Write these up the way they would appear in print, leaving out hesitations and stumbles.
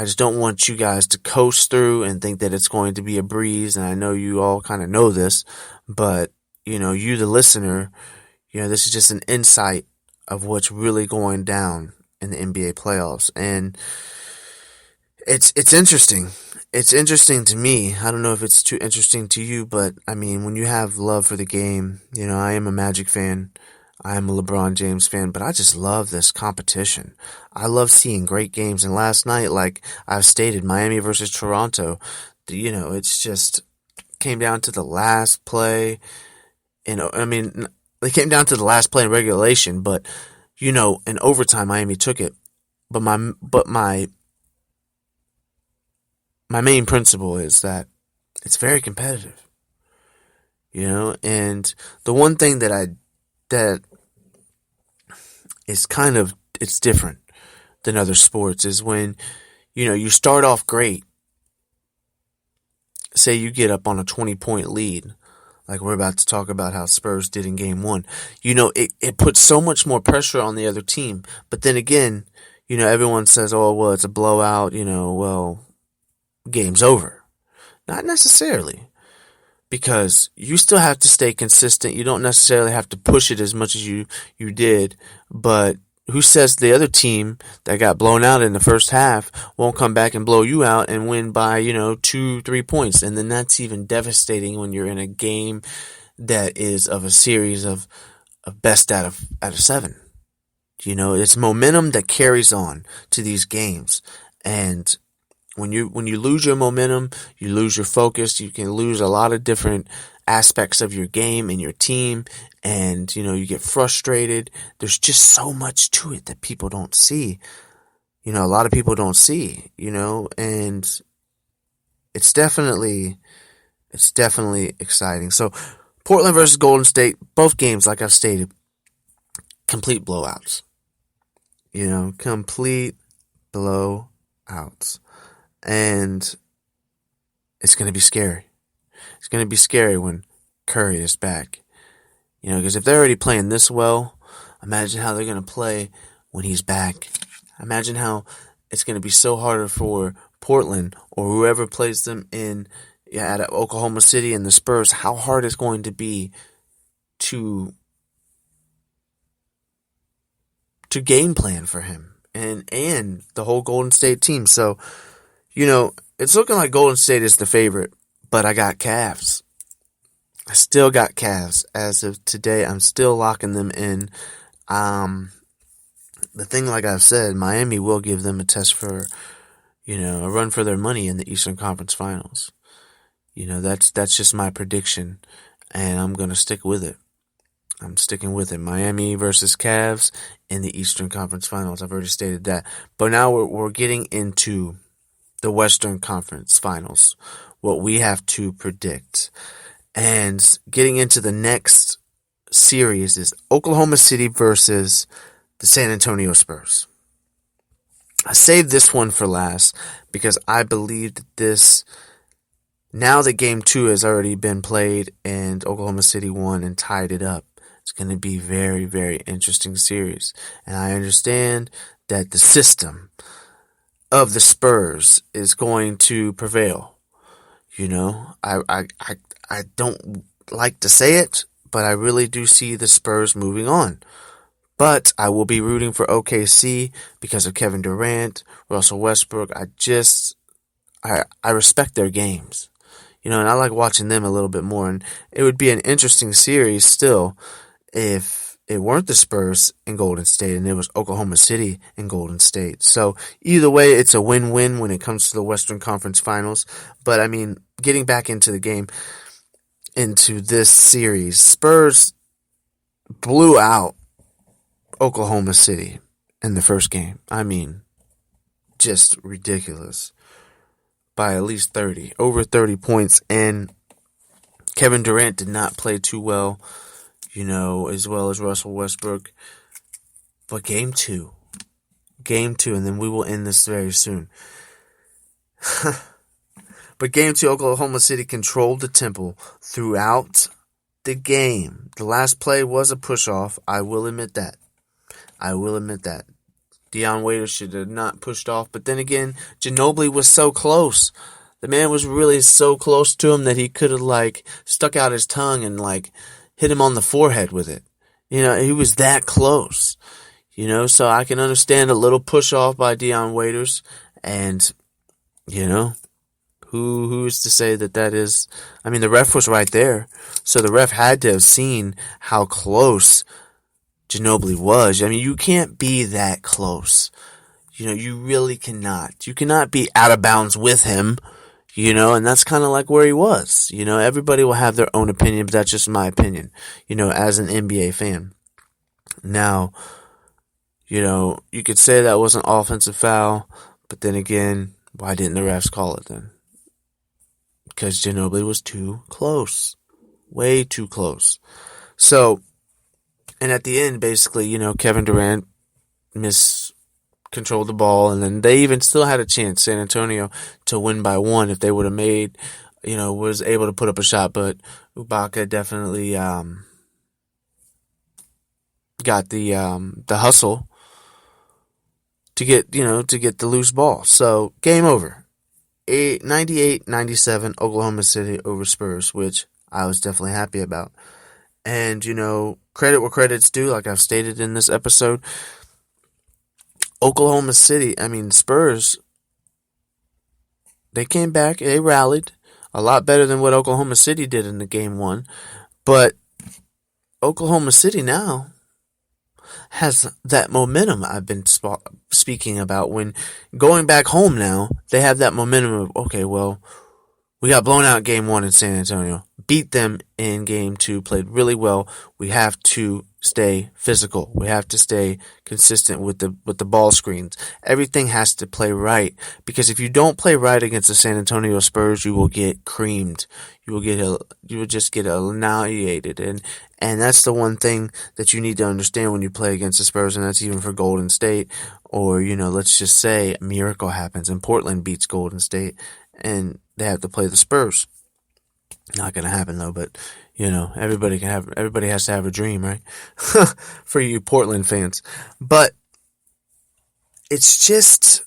I just don't want you guys to coast through and think that it's going to be a breeze. And I know you all kind of know this, but you, the listener, this is just an insight of what's really going down in the NBA playoffs. And it's interesting. It's interesting to me. I don't know if it's too interesting to you, but I mean, when you have love for the game, I am a Magic fan. I am a LeBron James fan, but I just love this competition. I love seeing great games. And last night, like I've stated, Miami versus Toronto, it's just came down to the last play. They came down to the last play in regulation, but in overtime, Miami took it. But my main principle is that it's very competitive, and the one thing that is it's different than other sports is when, you start off great. Say you get up on a 20-point lead, like we're about to talk about how Spurs did in game 1. It puts so much more pressure on the other team. But then again, everyone says, oh, well, it's a blowout, well, game's over. Not necessarily, because you still have to stay consistent. You don't necessarily have to push it as much as you did, but who says the other team that got blown out in the first half won't come back and blow you out and win by, 2-3 points? And then that's even devastating when you're in a game that is of a series of best out of 7. It's momentum that carries on to these games. And when you lose your momentum, you lose your focus. You can lose a lot of different aspects of your game and your team, and you get frustrated. There's just so much to it that people don't see. A lot of people don't see. And it's definitely exciting. So Portland versus Golden State, both games, like I've stated, complete blowouts. Complete blowouts. And it's going to be scary. It's going to be scary when Curry is back. Because if they're already playing this well, imagine how they're going to play when he's back. Imagine how it's going to be so harder for Portland or whoever plays them at Oklahoma City and the Spurs, how hard it's going to be to game plan for him and the whole Golden State team. So, it's looking like Golden State is the favorite, but I got Cavs. I still got Cavs. As of today, I'm still locking them in. The thing, like I've said, Miami will give them a test for, a run for their money in the Eastern Conference Finals. That's just my prediction, and I'm going to stick with it. I'm sticking with it. Miami versus Cavs in the Eastern Conference Finals. I've already stated that. But now we're getting into the Western Conference Finals, what we have to predict. And getting into the next series is Oklahoma City versus the San Antonio Spurs. I saved this one for last because I believe that now that game 2 has already been played and Oklahoma City won and tied it up, it's going to be very, very interesting series. And I understand that the system of the Spurs is going to prevail. I don't like to say it, but I really do see the Spurs moving on. But I will be rooting for OKC because of Kevin Durant, Russell Westbrook. I respect their games. And I like watching them a little bit more. And it would be an interesting series still if it weren't the Spurs in Golden State and it was Oklahoma City in Golden State. So either way, it's a win-win when it comes to the Western Conference Finals. But I mean, getting back into the game, into this series, Spurs blew out Oklahoma City in the first game. I mean, just ridiculous. By at least 30, over 30 points. And Kevin Durant did not play too well, as well as Russell Westbrook. But game 2, and then we will end this very soon. But game 2, Oklahoma City controlled the tempo throughout the game. The last play was a push-off. I will admit that. Dion Waiters should have not pushed off. But then again, Ginobili was so close. The man was really so close to him that he could have like stuck out his tongue and like hit him on the forehead with it. He was that close. So I can understand a little push off by Dion Waiters, and who is to say that is? I mean, the ref was right there, so the ref had to have seen how close Ginobili was. I mean, you can't be that close. You really cannot. You cannot be out of bounds with him. And that's kind of like where he was. Everybody will have their own opinion, but that's just my opinion. As an NBA fan. Now, you could say that was an offensive foul, but then again, why didn't the refs call it then? Because Ginobili was too close. Way too close. So, and at the end, basically, Kevin Durant miscontrolled the ball, and then they even still had a chance, San Antonio, to win by one if they would have made, was able to put up a shot, but Ibaka definitely got the hustle to get the loose ball. So, game over. 98-97 Oklahoma City over Spurs, which I was definitely happy about. And, credit where credit's due, like I've stated in this episode. Spurs, they came back, they rallied a lot better than what Oklahoma City did in the game one. But Oklahoma City now has that momentum I've been speaking about. When going back home now, they have that momentum of, okay, well, we got blown out game one in San Antonio, beat them in game two, played really well. We have to stay physical. We have to stay consistent with the ball screens. Everything has to play right, because if you don't play right against the San Antonio Spurs, you will get creamed. You will just get annihilated. And that's the one thing that you need to understand when you play against the Spurs, and that's even for Golden State. Or, let's just say a miracle happens and Portland beats Golden State and they have to play the Spurs. Not going to happen though, but everybody has to have a dream, right? For you Portland fans. But it's just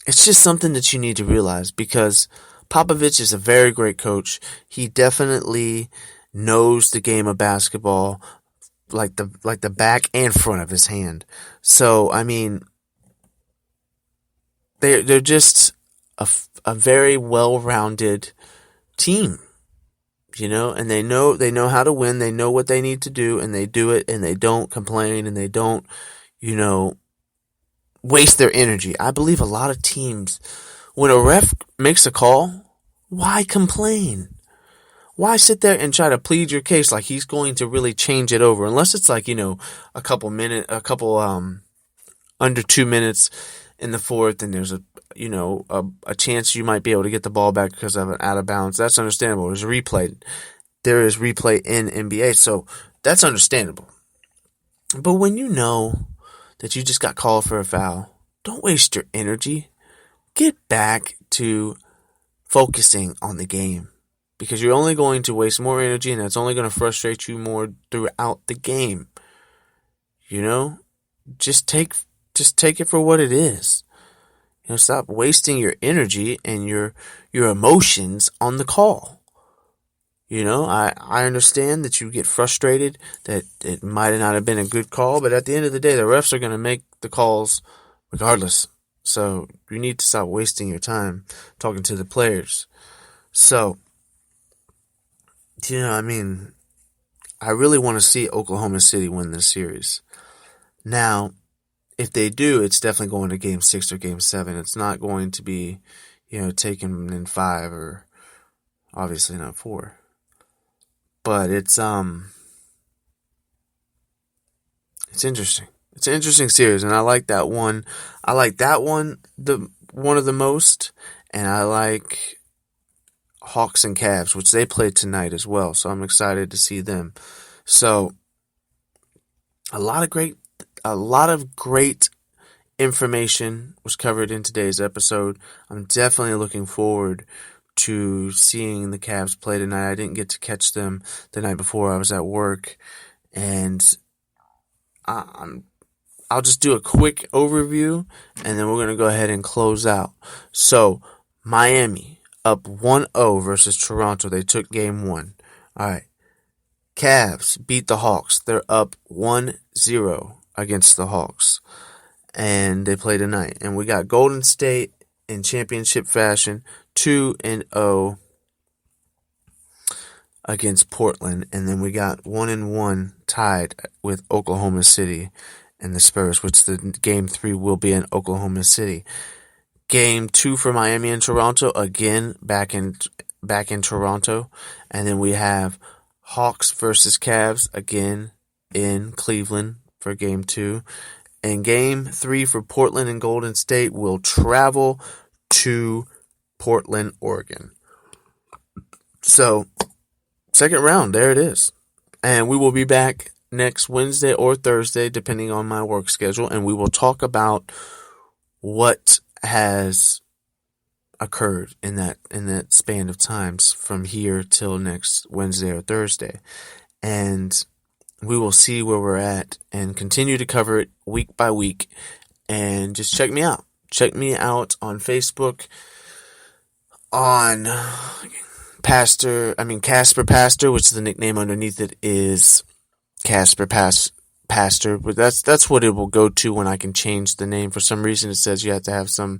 something that you need to realize, because Popovich is a very great coach. He definitely knows the game of basketball like the back and front of his hand. So, I mean, they're just a very well-rounded team, and they know how to win. They know what they need to do, and they do it, and they don't complain, and they don't, waste their energy. I believe a lot of teams, when a ref makes a call, why complain? Why sit there and try to plead your case like he's going to really change it over? Unless it's like, under 2 minutes in the fourth, and there's a chance you might be able to get the ball back because of an out of bounds. That's understandable. There is replay in NBA, so that's understandable. But when you know that you just got called for a foul, don't waste your energy. Get back to focusing on the game, because you're only going to waste more energy, and that's only going to frustrate you more throughout the game. Just take it for what it is. Stop wasting your energy and your emotions on the call. I understand that you get frustrated, that it might not have been a good call, but at the end of the day, the refs are going to make the calls regardless. So you need to stop wasting your time talking to the players. So, I really want to see Oklahoma City win this series. Now, if they do, it's definitely going to Game 6 or Game 7. It's not going to be, taken in 5, or obviously not 4. But it's interesting. It's an interesting series, and I like that one. I like that one one of the most, and I like Hawks and Cavs, which they play tonight as well. So I'm excited to see them. So a lot of great information was covered in today's episode. I'm definitely looking forward to seeing the Cavs play tonight. I didn't get to catch them the night before. I was at work, and I'm I'll just do a quick overview, and then we're going to go ahead and close out. So, Miami up 1-0 versus Toronto. They took game 1. All right. Cavs beat the Hawks. They're up 1-0 against the Hawks. And they play tonight. And we got Golden State in championship fashion, 2-0 against Portland. And then we got 1-1 tied with Oklahoma City and the Spurs, which the game 3 will be in Oklahoma City. Game 2 for Miami and Toronto, again back in Toronto. And then we have Hawks versus Cavs, again in Cleveland for game 2. And game 3 for Portland and Golden State will travel to Portland, Oregon. So, second round, there it is. And we will be back next Wednesday or Thursday, depending on my work schedule, and we will talk about what has occurred in that span of times from here till next Wednesday or Thursday. And we will see where we're at and continue to cover it week by week. And just check me out. Check me out on Facebook, on Casper Pastor, which is the nickname underneath it is Casper Pastor, but that's what it will go to when I can change the name. For some reason it says you have to have you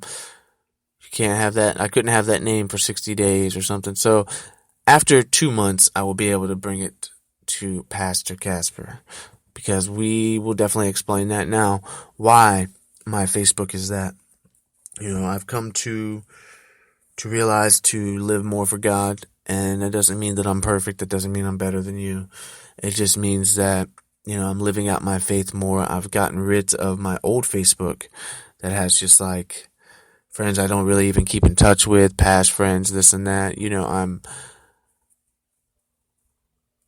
can't have that. I couldn't have that name for 60 days or something. So after 2 months, I will be able to bring it to Pastor Casper, because we will definitely explain that now, why my Facebook is that. I've come to realize to live more for God, and it doesn't mean that I'm perfect. It doesn't mean I'm better than you. It just means that, I'm living out my faith more. I've gotten rid of my old Facebook that has just like friends I don't really even keep in touch with, past friends, this and that.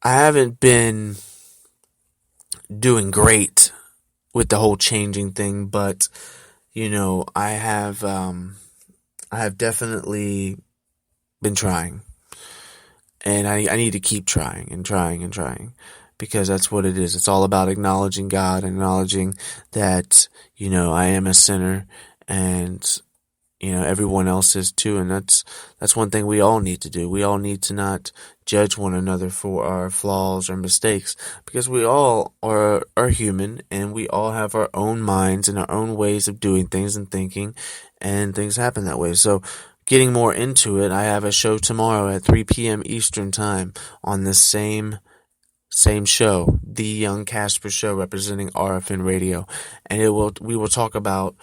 I haven't been doing great with the whole changing thing, but I have definitely been trying, and I need to keep trying and trying and trying, because that's what it is. It's all about acknowledging God, acknowledging that I am a sinner, and everyone else is too, and that's one thing we all need to do. We all need to not judge one another for our flaws or mistakes, because we all are human, and we all have our own minds and our own ways of doing things and thinking, and things happen that way. So getting more into it, I have a show tomorrow at 3 p.m. Eastern Time on this same show, The Young Casper Show, representing RFN Radio, and we will talk about,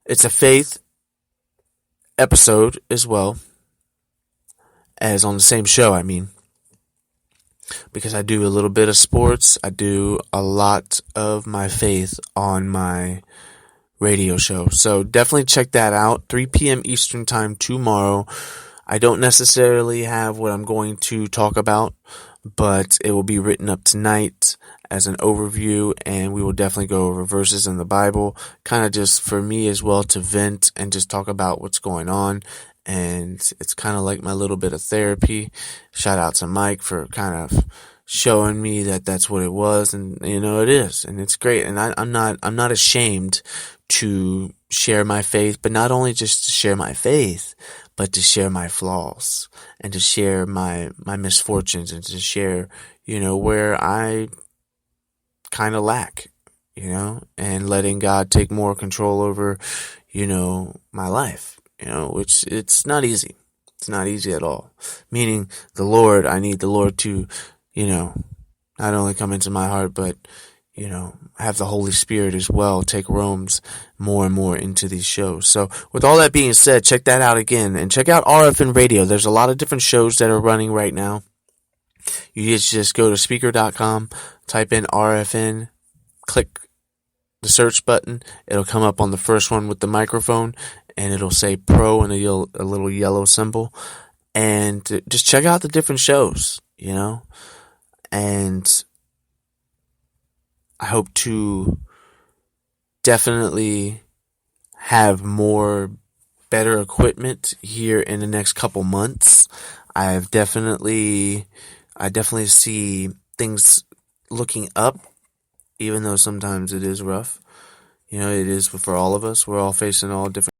it's a faith episode as well as on the same show, because I do a little bit of sports. I do a lot of my faith on my radio show. So definitely check that out. 3 p.m. Eastern Time tomorrow. I don't necessarily have what I'm going to talk about, but it will be written up tonight as an overview, and we will definitely go over verses in the Bible, kind of just for me as well to vent and just talk about what's going on. And it's kind of like my little bit of therapy. Shout out to Mike for kind of showing me that that's what it was, and it is, and it's great. And I'm not ashamed to share my faith, but not only just to share my faith, but to share my flaws and to share my misfortunes, and to share where I kind of lack, and letting God take more control over my life. Which it's not easy. It's not easy at all. Meaning I need the Lord to, not only come into my heart, but, have the Holy Spirit as well take roams more and more into these shows. So with all that being said, check that out again, and check out RFN Radio. There's a lot of different shows that are running right now. You just go to speaker.com, type in RFN, click the search button. It'll come up on the first one with the microphone, and it'll say pro and a little yellow symbol. And just check out the different shows, and I hope to definitely have better equipment here in the next couple months. I definitely see things looking up, even though sometimes it is rough. It is for all of us. We're all facing all different